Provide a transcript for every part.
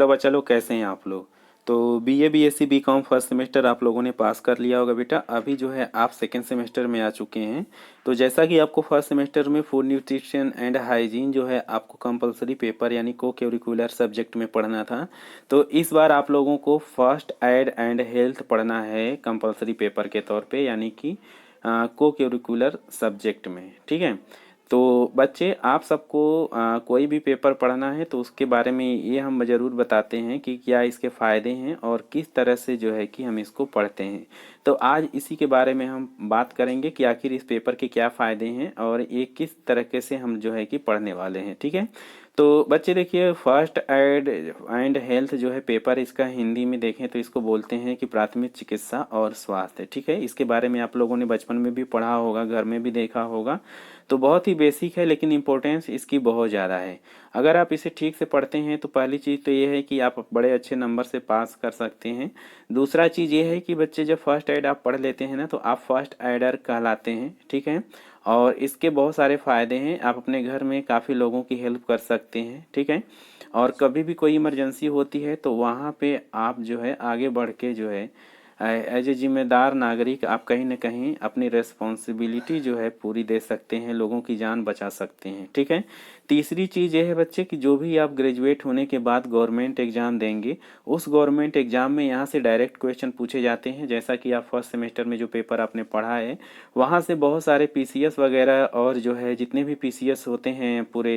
Hello बच्चा लोग, कैसे हैं आप लोग। तो BA BSc BCom first semester आप लोगों ने पास कर लिया होगा बेटा। अभी जो है आप सेकेंड सेमेस्टर में आ चुके हैं। तो जैसा कि आपको फर्स्ट सेमेस्टर में फूड न्यूट्रिशन एंड हाइजीन जो है आपको कंपलसरी पेपर यानी को करिकुलर सब्जेक्ट में पढ़ना था। तो इस बार आप लोगों को फर्स्ट एड एंड हेल्थ पढ़ना है कंपलसरी पेपर के तौर पे, यानी कि को करिकुलर सब्जेक्ट में। ठीक है। तो बच्चे आप सबको कोई भी पेपर पढ़ना है तो उसके बारे में ये हम ज़रूर बताते हैं कि क्या इसके फ़ायदे हैं और किस तरह से जो है कि हम इसको पढ़ते हैं। तो आज इसी के बारे में हम बात करेंगे कि आखिर इस पेपर के क्या फ़ायदे हैं और ये किस तरीके से हम जो है कि पढ़ने वाले हैं। ठीक है। तो बच्चे देखिए, फर्स्ट एड एंड हेल्थ जो है पेपर, इसका हिंदी में देखें तो इसको बोलते हैं कि प्राथमिक चिकित्सा और स्वास्थ्य। ठीक है। इसके बारे में आप लोगों ने बचपन में भी पढ़ा होगा, घर में भी देखा होगा। तो बहुत ही बेसिक है लेकिन इम्पोर्टेंस इसकी बहुत ज़्यादा है। अगर आप इसे ठीक से पढ़ते हैं तो पहली चीज़ तो ये है कि आप बड़े अच्छे नंबर से पास कर सकते हैं। दूसरा चीज़ ये है कि बच्चे जब फर्स्ट एड आप पढ़ लेते हैं ना तो आप फर्स्ट एडर कहलाते हैं। ठीक है। और इसके बहुत सारे फ़ायदे हैं, आप अपने घर में काफ़ी लोगों की हेल्प कर सकते हैं। ठीक है। और कभी भी कोई इमरजेंसी होती है तो वहाँ पे आप जो है आगे बढ़ के जो है एज ए जिम्मेदार नागरिक आप कहीं ना कहीं अपनी रेस्पॉन्सिबिलिटी जो है पूरी दे सकते हैं, लोगों की जान बचा सकते हैं। ठीक है। तीसरी चीज़ ये है बच्चे कि जो भी आप ग्रेजुएट होने के बाद गवर्नमेंट एग्ज़ाम देंगे, उस गवर्नमेंट एग्ज़ाम में यहाँ से डायरेक्ट क्वेश्चन पूछे जाते हैं। जैसा कि आप फर्स्ट सेमेस्टर में जो पेपर आपने पढ़ा है, वहाँ से बहुत सारे पीसीएस वगैरह और जो है जितने भी पीसीएस होते हैं पूरे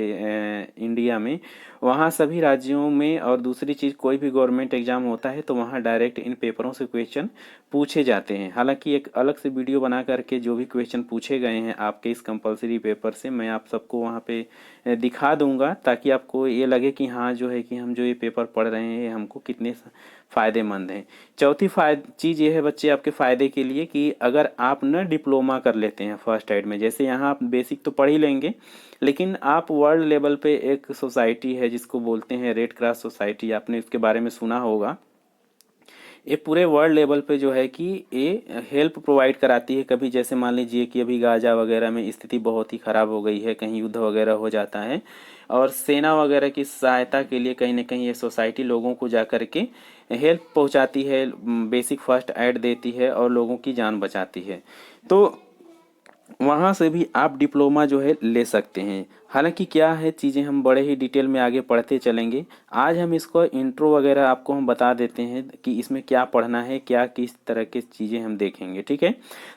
इंडिया में, वहाँ सभी राज्यों में, और दूसरी चीज़ कोई भी गवर्नमेंट एग्ज़ाम होता है तो वहाँ डायरेक्ट इन पेपरों से क्वेश्चन पूछे जाते हैं। हालांकि एक अलग से वीडियो बना करके जो भी क्वेश्चन पूछे गए हैं आपके इस कंपलसरी पेपर से मैं आप सबको वहाँ पे दिखा दूंगा, ताकि आपको ये लगे कि हाँ जो है कि हम जो ये पेपर पढ़ रहे हैं हमको कितने फ़ायदेमंद हैं। चौथी चीज़ ये है बच्चे आपके फ़ायदे के लिए कि अगर आप न डिप्लोमा कर लेते हैं फर्स्ट एड में, जैसे यहाँ आप बेसिक तो पढ़ ही लेंगे, लेकिन आप वर्ल्ड लेवल पे एक सोसाइटी है जिसको बोलते हैं रेड क्रॉस सोसाइटी, आपने इसके बारे में सुना होगा। ये पूरे वर्ल्ड लेवल पे जो है कि ये हेल्प प्रोवाइड कराती है। कभी जैसे मान लीजिए कि अभी गाजा वगैरह में स्थिति बहुत ही ख़राब हो गई है, कहीं युद्ध वगैरह हो जाता है, और सेना वगैरह की सहायता के लिए कहीं ना कहीं ये सोसाइटी लोगों को जा कर के हेल्प पहुंचाती है, बेसिक फर्स्ट एड देती है और लोगों की जान बचाती है। तो वहाँ से भी आप डिप्लोमा जो है ले सकते हैं। हालांकि क्या है, चीज़ें हम बड़े ही डिटेल में आगे पढ़ते चलेंगे। आज हम इसको इंट्रो वगैरह आपको हम बता देते हैं कि इसमें क्या पढ़ना है, क्या किस तरह की चीज़ें हम देखेंगे। ठीक है।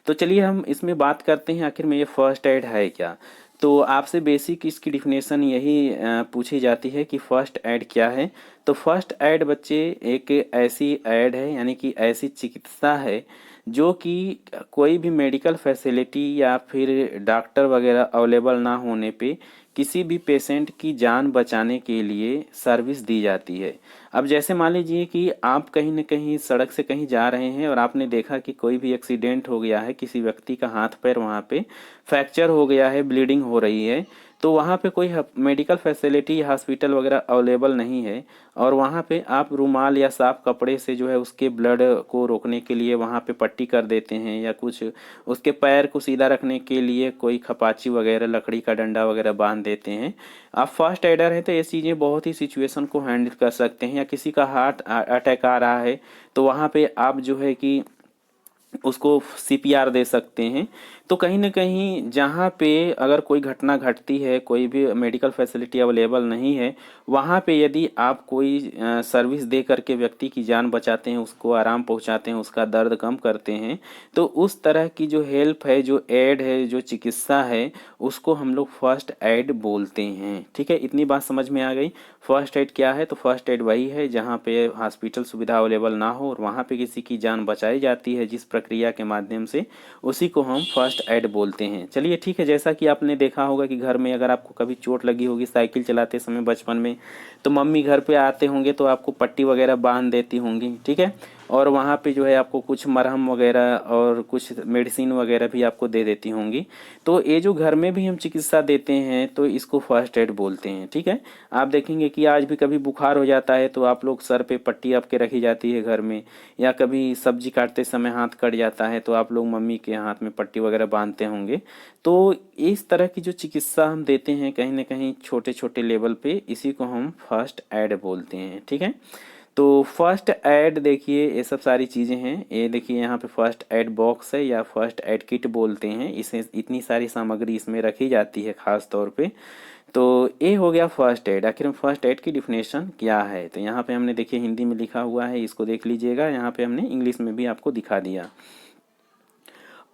तो चलिए हम इसमें बात करते हैं आखिर में ये फर्स्ट एड है क्या। तो आपसे बेसिक इसकी डिफिनेशन यही पूछी जाती है कि फर्स्ट एड क्या है। तो फर्स्ट एड बच्चे एक ऐसी एड है, यानी कि ऐसी चिकित्सा है जो कि कोई भी मेडिकल फैसिलिटी या फिर डॉक्टर वगैरह अवेलेबल ना होने पे किसी भी पेशेंट की जान बचाने के लिए सर्विस दी जाती है। अब जैसे मान लीजिए कि आप कहीं न कहीं सड़क से कहीं जा रहे हैं और आपने देखा कि कोई भी एक्सीडेंट हो गया है, किसी व्यक्ति का हाथ पैर वहाँ पे फ्रैक्चर हो गया है, ब्लीडिंग हो रही है, तो वहाँ पे कोई मेडिकल फैसिलिटी हॉस्पिटल वगैरह अवेलेबल नहीं है, और वहाँ पे आप रुमाल या साफ कपड़े से जो है उसके ब्लड को रोकने के लिए वहाँ पे पट्टी कर देते हैं, या कुछ उसके पैर को सीधा रखने के लिए कोई खपाची वगैरह लकड़ी का डंडा वगैरह बांध देते हैं। आप फर्स्ट एडर हैं तो ये चीज़ें बहुत ही सिचुएशन को हैंडल कर सकते हैं। या किसी का हार्ट अटैक आ रहा है तो वहाँ पे आप जो है कि उसको सीपीआर दे सकते हैं। तो कहीं ना कहीं जहाँ पे अगर कोई घटना घटती है, कोई भी मेडिकल फैसिलिटी अवेलेबल नहीं है, वहाँ पे यदि आप कोई सर्विस दे करके व्यक्ति की जान बचाते हैं, उसको आराम पहुँचाते हैं, उसका दर्द कम करते हैं, तो उस तरह की जो हेल्प है, जो एड है, जो चिकित्सा है, उसको हम लोग फर्स्ट एड बोलते हैं। ठीक है। इतनी बात समझ में आ गई। फर्स्ट एड क्या है, तो फर्स्ट एड वही है जहाँ पे हॉस्पिटल सुविधा अवेलेबल ना हो और वहाँ पे किसी की जान बचाई जाती है जिस प्रक्रिया के माध्यम से, उसी को हम फर्स्ट एड बोलते हैं। चलिए ठीक है। जैसा कि आपने देखा होगा कि घर में अगर आपको कभी चोट लगी होगी साइकिल चलाते समय बचपन में, तो मम्मी घर पे आते होंगे तो आपको पट्टी वगैरह बांध देती होंगी। ठीक है। और वहाँ पे जो है आपको कुछ मरहम वगैरह और कुछ मेडिसिन वगैरह भी आपको दे देती होंगी। तो ये जो घर में भी हम चिकित्सा देते हैं तो इसको फर्स्ट एड बोलते हैं। ठीक है, आप देखेंगे कि आज भी कभी बुखार हो जाता है तो आप लोग सर पे पट्टी आपके रखी जाती है घर में, या कभी सब्जी काटते समय हाथ कट जाता है तो आप लोग मम्मी के हाथ में पट्टी वगैरह बांधते होंगे। तो इस तरह की जो चिकित्सा हम देते हैं कहीं ना कहीं छोटे छोटे लेवल पे, इसी को हम फर्स्ट एड बोलते हैं। ठीक है, तो फर्स्ट एड देखिए ये सब सारी चीज़ें हैं। ये देखिए यहाँ पे फर्स्ट एड बॉक्स है या फर्स्ट एड किट बोलते हैं इसे, इतनी सारी सामग्री इसमें रखी जाती है खास तौर पे। तो ये हो गया फर्स्ट एड। आखिर में फर्स्ट एड की डिफिनेशन क्या है, तो यहाँ पे हमने देखिए हिंदी में लिखा हुआ है, इसको देख लीजिएगा। यहाँ पे हमने इंग्लिश में भी आपको दिखा दिया।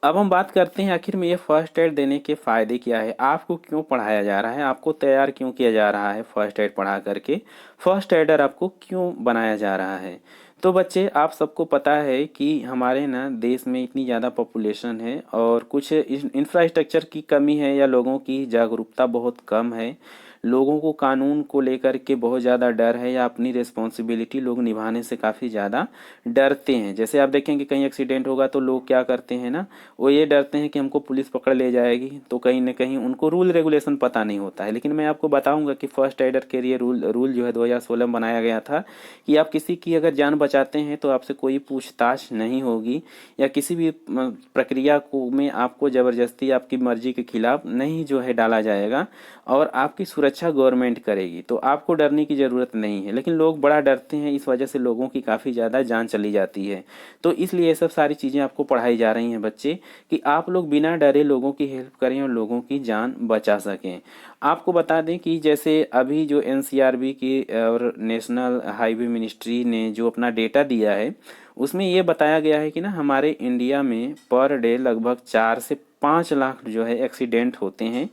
अब हम बात करते हैं आखिर में ये फर्स्ट एड देने के फ़ायदे क्या है, आपको क्यों पढ़ाया जा रहा है, आपको तैयार क्यों किया जा रहा है फर्स्ट एड पढ़ा करके, फर्स्ट एडर आपको क्यों बनाया जा रहा है। तो बच्चे आप सबको पता है कि हमारे ना देश में इतनी ज़्यादा पॉपुलेशन है और कुछ इंफ्रास्ट्रक्चर की कमी है या लोगों की जागरूकता बहुत कम है। लोगों को कानून को लेकर के बहुत ज़्यादा डर है या अपनी रिस्पॉन्सिबिलिटी लोग निभाने से काफ़ी ज़्यादा डरते हैं। जैसे आप देखेंगे कहीं एक्सीडेंट होगा तो लोग क्या करते हैं ना, वो ये डरते हैं कि हमको पुलिस पकड़ ले जाएगी, तो कहीं ना कहीं उनको रूल रेगुलेशन पता नहीं होता है। लेकिन मैं आपको बताऊंगा कि फर्स्ट एडर के लिए रूल जो है 2016 में बनाया गया था कि आप किसी की अगर जान बचाते हैं तो आपसे कोई पूछताछ नहीं होगी, या किसी भी प्रक्रिया को में आपको ज़बरदस्ती आपकी मर्जी के खिलाफ नहीं जो है डाला जाएगा, और आपकी सुरक्षा गवर्नमेंट करेगी, तो आपको डरने की ज़रूरत नहीं है। लेकिन लोग बड़ा डरते हैं, इस वजह से लोगों की काफ़ी ज़्यादा जान चली जाती है। तो इसलिए ये सब सारी चीज़ें आपको पढ़ाई जा रही हैं बच्चे, कि आप लोग बिना डरे लोगों की हेल्प करें और लोगों की जान बचा सकें। आपको बता दें कि जैसे अभी जो एनसीआरबी की और नेशनल हाईवे मिनिस्ट्री ने जो अपना डेटा दिया है, उसमें ये बताया गया है कि ना हमारे इंडिया में पर डे लगभग 4 से 5 लाख जो है एक्सीडेंट होते हैं।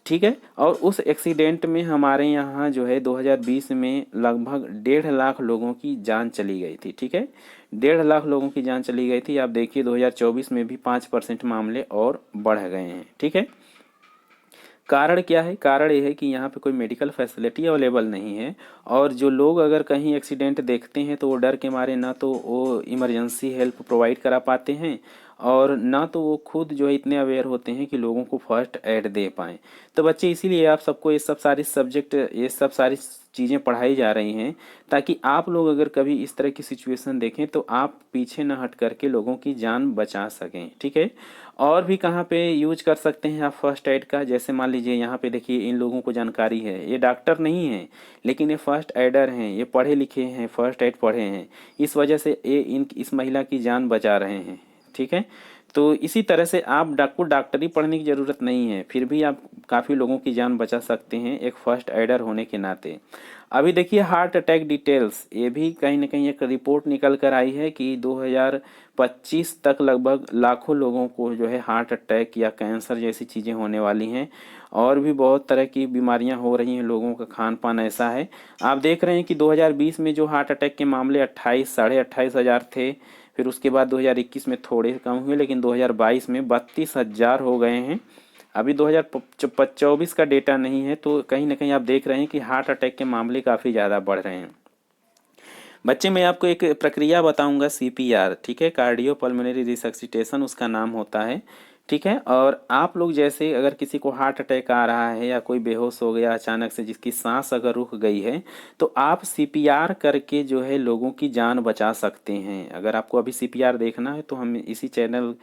ठीक है, और उस एक्सीडेंट में हमारे यहाँ जो है 2020 में लगभग 1.5 लाख लोगों की जान चली गई थी। ठीक है, 1.5 लाख लोगों की जान चली गई थी। आप देखिए 2024 में भी 5% मामले और बढ़ गए हैं। ठीक है, कारण क्या है, कारण ये है कि यहाँ पे कोई मेडिकल फैसिलिटी अवेलेबल नहीं है, और जो लोग अगर कहीं एक्सीडेंट देखते हैं तो वो डर के मारे ना तो वो इमरजेंसी हेल्प प्रोवाइड करा पाते हैं, और ना तो वो खुद जो है इतने अवेयर होते हैं कि लोगों को फर्स्ट एड दे पाएँ। तो बच्चे इसीलिए आप सबको ये सब सारी सब्जेक्ट, ये सब सारी चीज़ें पढ़ाई जा रही हैं, ताकि आप लोग अगर कभी इस तरह की सिचुएशन देखें तो आप पीछे न हट करके लोगों की जान बचा सकें। ठीक है, और भी कहाँ पे यूज कर सकते हैं आप फर्स्ट एड का, जैसे मान लीजिए यहाँ पे देखिए इन लोगों को जानकारी है, ये डॉक्टर नहीं है लेकिन ये फर्स्ट एडर हैं, ये पढ़े लिखे हैं, फर्स्ट एड पढ़े हैं, इस वजह से ये इस महिला की जान बचा रहे हैं। ठीक है, तो इसी तरह से आप डॉक्टरी पढ़ने की ज़रूरत नहीं है, फिर भी आप काफ़ी लोगों की जान बचा सकते हैं एक फर्स्ट एडर होने के नाते। अभी देखिए हार्ट अटैक डिटेल्स, ये भी कहीं ना कहीं एक रिपोर्ट निकल कर आई है कि 2025 तक लगभग लाखों लोगों को जो है हार्ट अटैक या कैंसर जैसी चीज़ें होने वाली हैं, और भी बहुत तरह की बीमारियां हो रही हैं। लोगों का खान पान ऐसा है, आप देख रहे हैं कि 2020 में जो हार्ट अटैक के मामले 28 साढ़े 28 हज़ार थे, फिर उसके बाद 2021 में थोड़े कम हुए, लेकिन 2022 में 32 हज़ार हो गए हैं। अभी 2024 का डेटा नहीं है, तो कहीं ना कहीं आप देख रहे हैं कि हार्ट अटैक के मामले काफ़ी ज़्यादा बढ़ रहे हैं। बच्चे मैं आपको एक प्रक्रिया बताऊंगा, सीपीआर, ठीक है, कार्डियो पल्मोनरी रिसक्सिटेशन उसका नाम होता है। ठीक है, और आप लोग जैसे अगर किसी को हार्ट अटैक आ रहा है या कोई बेहोश हो गया अचानक से, जिसकी सांस अगर रुक गई है, तो आप सीपीआर करके जो है लोगों की जान बचा सकते हैं। अगर आपको अभी सीपीआर देखना है तो हम इसी चैनल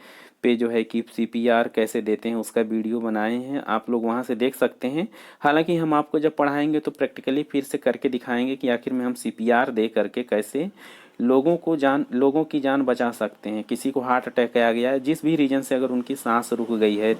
पे जो है कि सीपीआर कैसे देते हैं उसका वीडियो बनाए हैं, आप लोग वहां से देख सकते हैं। हालांकि हम आपको जब पढ़ाएंगे तो प्रैक्टिकली फिर से करके दिखाएंगे कि आखिर में हम सीपीआर दे करके कैसे लोगों की जान बचा सकते हैं। किसी को हार्ट अटैक आ गया है जिस भी रीजन से, अगर उनकी सांस रुक गई है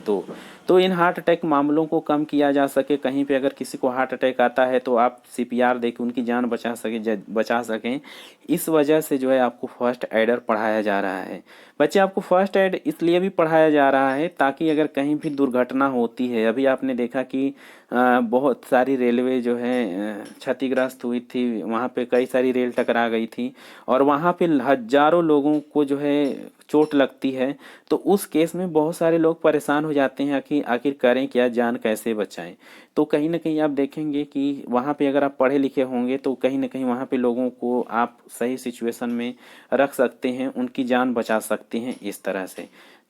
तो इन हार्ट अटैक मामलों को कम किया जा सके। कहीं पे अगर किसी को हार्ट अटैक आता है तो आप सीपीआर दे के उनकी जान बचा सकें। इस वजह से जो है आपको फर्स्ट एडर पढ़ाया जा रहा है। बच्चे आपको फर्स्ट एड इसलिए भी पढ़ाया जा रहा है ताकि अगर कहीं भी दुर्घटना होती है, अभी आपने देखा कि बहुत सारी रेलवे जो है क्षतिग्रस्त हुई थी, वहाँ पे कई सारी रेल टकरा गई थी और वहाँ पे हजारों लोगों को जो है चोट लगती है। तो उस केस में बहुत सारे लोग परेशान हो जाते हैं कि आखिर करें क्या, जान कैसे बचाएं। तो कहीं ना कहीं आप देखेंगे कि वहाँ पे अगर आप पढ़े लिखे होंगे तो कहीं ना कहीं वहाँ पे लोगों को आप सही सिचुएशन में रख सकते हैं, उनकी जान बचा सकते हैं इस तरह से।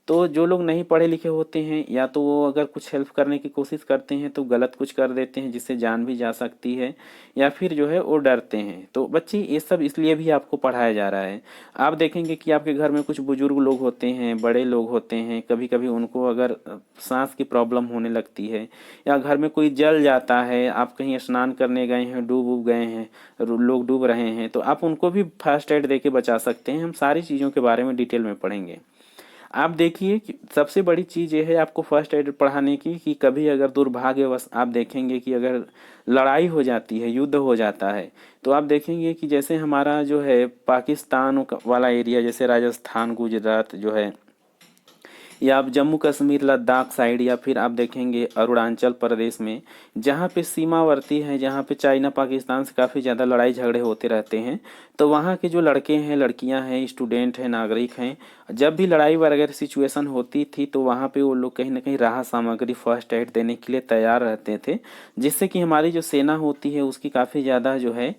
तो जो लोग नहीं पढ़े लिखे होते हैं या तो वो अगर कुछ हेल्प करने की कोशिश करते हैं तो गलत कुछ कर देते हैं जिससे जान भी जा सकती है, या फिर जो है वो डरते हैं। तो बच्चे ये सब इसलिए भी आपको पढ़ाया जा रहा है। आप देखेंगे कि आपके घर में कुछ बुजुर्ग लोग होते हैं, बड़े लोग होते हैं, कभी कभी उनको अगर सांस की प्रॉब्लम होने लगती है या घर में कोई जल जाता है, आप कहीं स्नान करने गए हैं, डूब उब गए हैं, लोग डूब रहे हैं, तो आप उनको भी फर्स्ट एड दे के बचा सकते हैं। हम सारी चीज़ों के बारे में डिटेल में पढ़ेंगे। आप देखिए कि सबसे बड़ी चीज़ ये है आपको फर्स्ट एड पढ़ाने की कि कभी अगर दुर्भाग्यवश आप देखेंगे कि अगर लड़ाई हो जाती है, युद्ध हो जाता है, तो आप देखेंगे कि जैसे हमारा जो है पाकिस्तान वाला एरिया, जैसे राजस्थान, गुजरात जो है, या आप जम्मू कश्मीर लद्दाख साइड, या फिर आप देखेंगे अरुणाचल प्रदेश में, जहाँ पे सीमावर्ती है, जहाँ पे चाइना पाकिस्तान से काफ़ी ज़्यादा लड़ाई झगड़े होते रहते हैं, तो वहाँ के जो लड़के हैं, लड़कियाँ हैं, स्टूडेंट हैं, नागरिक हैं, जब भी लड़ाई वगैरह सिचुएशन होती थी तो वहाँ पे वो लोग कहीं ना कहीं राहत सामग्री फर्स्ट एड देने के लिए तैयार रहते थे, जिससे कि हमारी जो सेना होती है उसकी काफ़ी ज़्यादा जो है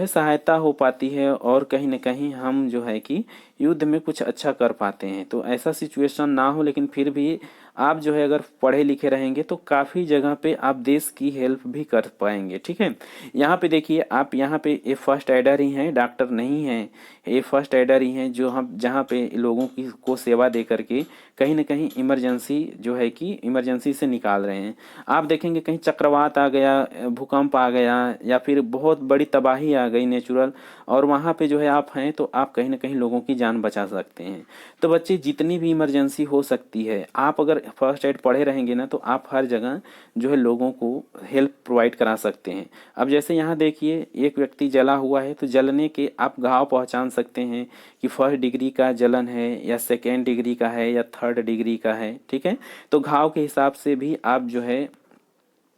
सहायता हो पाती है और कहीं ना कहीं हम जो है कि युद्ध में कुछ अच्छा कर पाते हैं। तो ऐसा सिचुएशन ना हो, लेकिन फिर भी आप जो है अगर पढ़े लिखे रहेंगे तो काफ़ी जगह पे आप देश की हेल्प भी कर पाएंगे। ठीक है, यहाँ पे देखिए, आप यहाँ पे ये फर्स्ट एडर ही हैं, डॉक्टर नहीं हैं, ये फर्स्ट एडर ही हैं जो हम जहाँ पे लोगों की को सेवा दे करके कहीं ना कहीं इमरजेंसी जो है कि इमरजेंसी से निकाल रहे हैं। आप देखेंगे कहीं चक्रवात आ गया, भूकंप आ गया, या फिर बहुत बड़ी तबाही आ गई नेचुरल, और वहाँ पे जो है आप हैं तो आप कहीं ना कहीं लोगों की जान बचा सकते हैं। तो बच्चे जितनी भी इमरजेंसी हो सकती है, आप अगर फर्स्ट एड पढ़े रहेंगे ना तो आप हर जगह जो है लोगों को हेल्प प्रोवाइड करा सकते हैं। अब जैसे यहाँ देखिए एक व्यक्ति जला हुआ है, तो जलने के आप घाव पहचान सकते हैं कि फर्स्ट डिग्री का जलन है या सेकेंड डिग्री का है या थर्ड डिग्री का है। ठीक है, तो घाव के हिसाब से भी आप जो है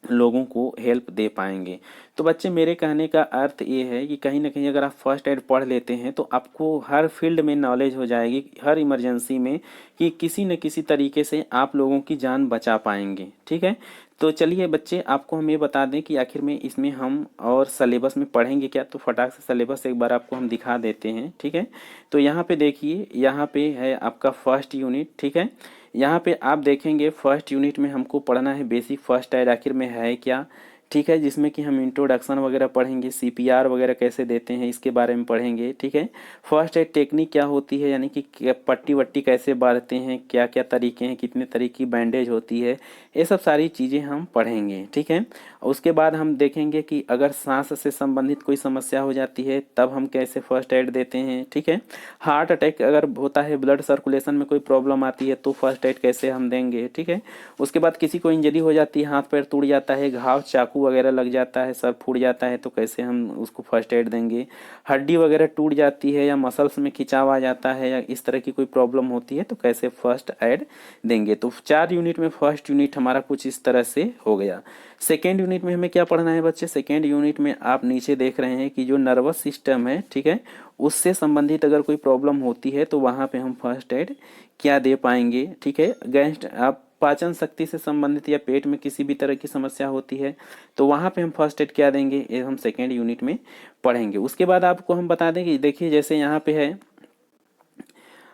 लोगों को हेल्प दे पाएंगे। तो बच्चे मेरे कहने का अर्थ ये है कि कहीं ना कहीं अगर आप फर्स्ट एड पढ़ लेते हैं तो आपको हर फील्ड में नॉलेज हो जाएगी, हर इमरजेंसी में, कि किसी न किसी तरीके से आप लोगों की जान बचा पाएंगे। ठीक है, तो चलिए बच्चे, आपको हम ये बता दें कि आखिर में इसमें हम और सिलेबस में पढ़ेंगे क्या, तो फटाक से सिलेबस एक बार आपको हम दिखा देते हैं। ठीक है, तो यहाँ पे देखिए, यहाँ पे है आपका फर्स्ट यूनिट। ठीक है, यहाँ पे आप देखेंगे फर्स्ट यूनिट में हमको पढ़ना है बेसिक फर्स्ट एड आखिर में है क्या। ठीक है, जिसमें कि हम इंट्रोडक्शन वगैरह पढ़ेंगे, सीपीआर वगैरह कैसे देते हैं इसके बारे में पढ़ेंगे। ठीक है, फर्स्ट एड टेक्निक क्या होती है, यानी कि पट्टी वट्टी कैसे बांधते हैं, क्या क्या तरीके हैं, कितने तरीके की बैंडेज होती है, ये सब सारी चीज़ें हम पढ़ेंगे। ठीक है, उसके बाद हम देखेंगे कि अगर सांस से संबंधित कोई समस्या हो जाती है तब हम कैसे फर्स्ट एड देते हैं। ठीक है, हार्ट अटैक अगर होता है, ब्लड सर्कुलेशन में कोई प्रॉब्लम आती है तो फर्स्ट एड कैसे हम देंगे। ठीक है, उसके बाद किसी को इंजरी हो जाती है, हाथ पैर टूट जाता है, घाव चाकू वगैरह लग जाता है, सर फूट जाता है, तो कैसे हम उसको फर्स्ट एड देंगे। हड्डी वगैरह टूट जाती है या मसल्स में खिंचाव आ जाता है या इस तरह की कोई प्रॉब्लम होती है तो कैसे फर्स्ट एड देंगे। तो 4 यूनिट में फर्स्ट यूनिट हमारा कुछ इस तरह से हो गया। सेकेंड यूनिट में हमें क्या पढ़ना है बच्चे, सेकेंड यूनिट में आप नीचे देख रहे हैं कि जो नर्वस सिस्टम है, ठीक है, उससे संबंधित अगर कोई प्रॉब्लम होती है तो वहाँ पे हम फर्स्ट एड क्या दे पाएंगे। ठीक है, गैस्ट आप पाचन शक्ति से संबंधित या पेट में किसी भी तरह की समस्या होती है तो वहाँ पे हम फर्स्ट एड क्या देंगे, ये हम सेकेंड यूनिट में पढ़ेंगे। उसके बाद आपको हम बता दें कि देखिए जैसे यहाँ पे है,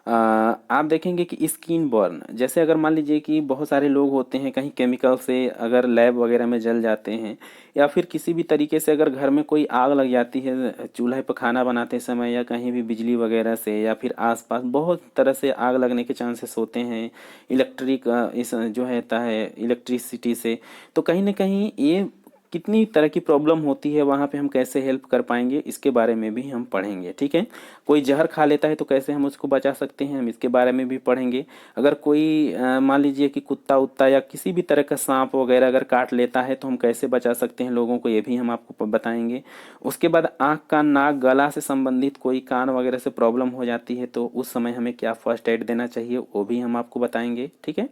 आप देखेंगे कि स्किन बर्न, जैसे अगर मान लीजिए कि बहुत सारे लोग होते हैं कहीं केमिकल से अगर लैब वगैरह में जल जाते हैं, या फिर किसी भी तरीके से अगर घर में कोई आग लग जाती है चूल्हे पर खाना बनाते समय, या कहीं भी बिजली वगैरह से, या फिर आसपास बहुत तरह से आग लगने के चांसेस होते हैं, इलेक्ट्रिक इस जो है इलेक्ट्रिसिटी से, तो कहीं ना कहीं ये कितनी तरह की प्रॉब्लम होती है, वहाँ पे हम कैसे हेल्प कर पाएंगे इसके बारे में भी हम पढ़ेंगे। ठीक है, कोई जहर खा लेता है तो कैसे हम उसको बचा सकते हैं, हम इसके बारे में भी पढ़ेंगे। अगर कोई मान लीजिए कि कुत्ता उत्ता या किसी भी तरह का सांप वगैरह अगर काट लेता है तो हम कैसे बचा सकते हैं लोगों को, ये भी हम आपको बताएंगे। उसके बाद आँख कान नाक गला से संबंधित कोई कान वगैरह से प्रॉब्लम हो जाती है तो उस समय हमें क्या फर्स्ट एड देना चाहिए वो भी हम आपको बताएंगे। ठीक है,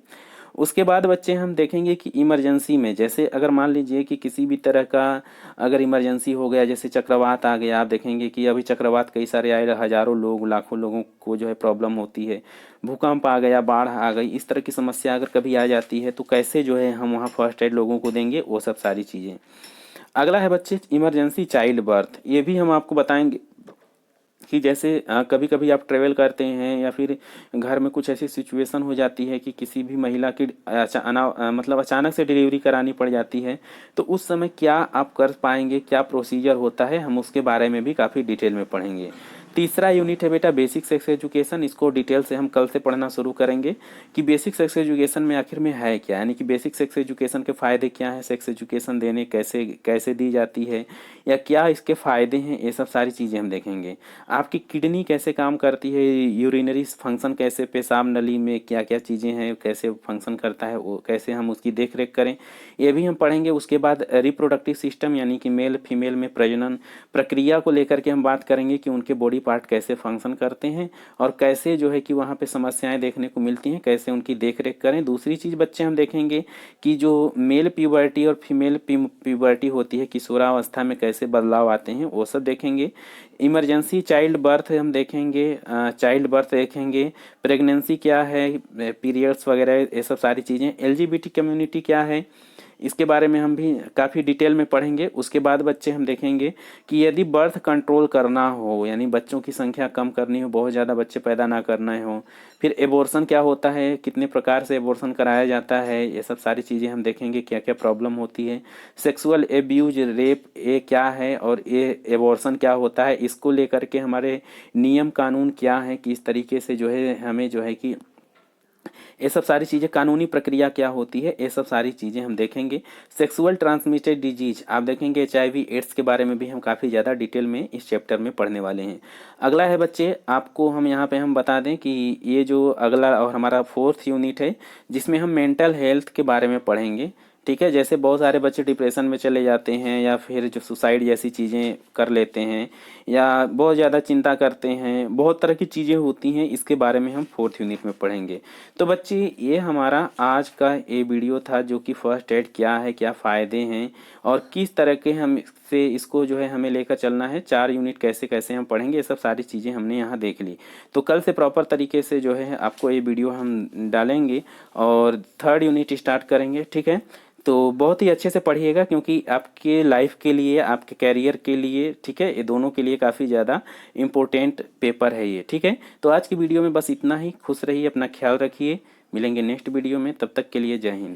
उसके बाद बच्चे हम देखेंगे कि इमरजेंसी में, जैसे अगर मान लीजिए कि किसी भी तरह का अगर इमरजेंसी हो गया, जैसे चक्रवात आ गया, आप देखेंगे कि अभी चक्रवात कई सारे आए, हजारों लोग लाखों लोगों को जो है प्रॉब्लम होती है, भूकंप आ गया, बाढ़ आ गई, इस तरह की समस्या अगर कभी आ जाती है तो कैसे जो है हम वहाँ फर्स्ट एड लोगों को देंगे, वो सब सारी चीज़ें। अगला है बच्चे इमरजेंसी चाइल्ड बर्थ, ये भी हम आपको बताएंगे कि जैसे कभी कभी आप ट्रेवल करते हैं या फिर घर में कुछ ऐसी सिचुएशन हो जाती है कि किसी भी महिला की मतलब अचानक से डिलीवरी करानी पड़ जाती है, तो उस समय क्या आप कर पाएंगे, क्या प्रोसीजर होता है, हम उसके बारे में भी काफ़ी डिटेल में पढ़ेंगे। तीसरा यूनिट है बेटा बेसिक सेक्स एजुकेशन, इसको डिटेल से हम कल से पढ़ना शुरू करेंगे कि बेसिक सेक्स एजुकेशन में आखिर में है क्या, यानी कि बेसिक सेक्स एजुकेशन के फ़ायदे क्या हैं, सेक्स एजुकेशन देने कैसे कैसे दी जाती है या क्या इसके फ़ायदे हैं, ये सब सारी चीज़ें हम देखेंगे। आपकी किडनी कैसे काम करती है, यूरिनरी फंक्शन कैसे, पेशाब नली में क्या क्या चीज़ें हैं, कैसे फंक्शन करता है, वो कैसे हम उसकी देख रेख करें, ये भी हम पढ़ेंगे। उसके बाद रिप्रोडक्टिव सिस्टम यानी कि मेल फीमेल में प्रजनन प्रक्रिया को लेकर के हम बात करेंगे कि उनके बॉडी पार्ट कैसे फंक्शन करते हैं और कैसे जो है कि वहाँ पे समस्याएं देखने को मिलती हैं, कैसे उनकी देख रेख करें। दूसरी चीज़ बच्चे हम देखेंगे कि जो मेल प्यूबर्टी और फीमेल प्यूबर्टी होती है, किशोरावस्था में कैसे बदलाव आते हैं, वो सब देखेंगे। इमरजेंसी चाइल्ड बर्थ हम देखेंगे, चाइल्ड बर्थ देखेंगे, प्रेगनेंसी क्या है, पीरियड्स वगैरह, ये सब सारी चीज़ें। एलजीबीटी कम्युनिटी क्या है, इसके बारे में हम भी काफ़ी डिटेल में पढ़ेंगे। उसके बाद बच्चे हम देखेंगे कि यदि बर्थ कंट्रोल करना हो, यानी बच्चों की संख्या कम करनी हो, बहुत ज़्यादा बच्चे पैदा ना करना हो, फिर एबॉर्शन क्या होता है, कितने प्रकार से एबॉर्शन कराया जाता है, ये सब सारी चीज़ें हम देखेंगे, क्या क्या प्रॉब्लम होती है। सेक्सुअल एब्यूज रेप ये क्या है और ये एबॉर्शन क्या होता है, इसको लेकर के हमारे नियम कानून क्या है, किस तरीके से जो है हमें जो है कि ये सब सारी चीज़ें, कानूनी प्रक्रिया क्या होती है, ये सब सारी चीज़ें हम देखेंगे। सेक्सुअल ट्रांसमिटेड डिजीज आप देखेंगे, HIV एड्स के बारे में भी हम काफ़ी ज़्यादा डिटेल में इस चैप्टर में पढ़ने वाले हैं। अगला है बच्चे, आपको हम यहाँ पे हम बता दें कि ये जो अगला और हमारा फोर्थ यूनिट है जिसमें हम मेंटल हेल्थ के बारे में पढ़ेंगे। ठीक है, जैसे बहुत सारे बच्चे डिप्रेशन में चले जाते हैं या फिर जो सुसाइड जैसी चीज़ें कर लेते हैं या बहुत ज़्यादा चिंता करते हैं, बहुत तरह की चीज़ें होती हैं, इसके बारे में हम फोर्थ यूनिट में पढ़ेंगे। तो बच्चे ये हमारा आज का ये वीडियो था जो कि फर्स्ट एड क्या है, क्या फ़ायदे हैं और किस तरह के हम से इसको जो है हमें लेकर चलना है, 4 यूनिट कैसे कैसे हम पढ़ेंगे, ये सब सारी चीज़ें हमने यहाँ देख ली। तो कल से प्रॉपर तरीके से जो है आपको ये वीडियो हम डालेंगे और थर्ड यूनिट स्टार्ट करेंगे। ठीक है, तो बहुत ही अच्छे से पढ़िएगा क्योंकि आपके लाइफ के लिए, आपके कैरियर के लिए, ठीक है, ये दोनों के लिए काफ़ी ज़्यादा इम्पोर्टेंट पेपर है ये। ठीक है, तो आज की वीडियो में बस इतना ही। खुश रहिए, अपना ख्याल रखिए, मिलेंगे नेक्स्ट वीडियो में, तब तक के लिए जय हिंद।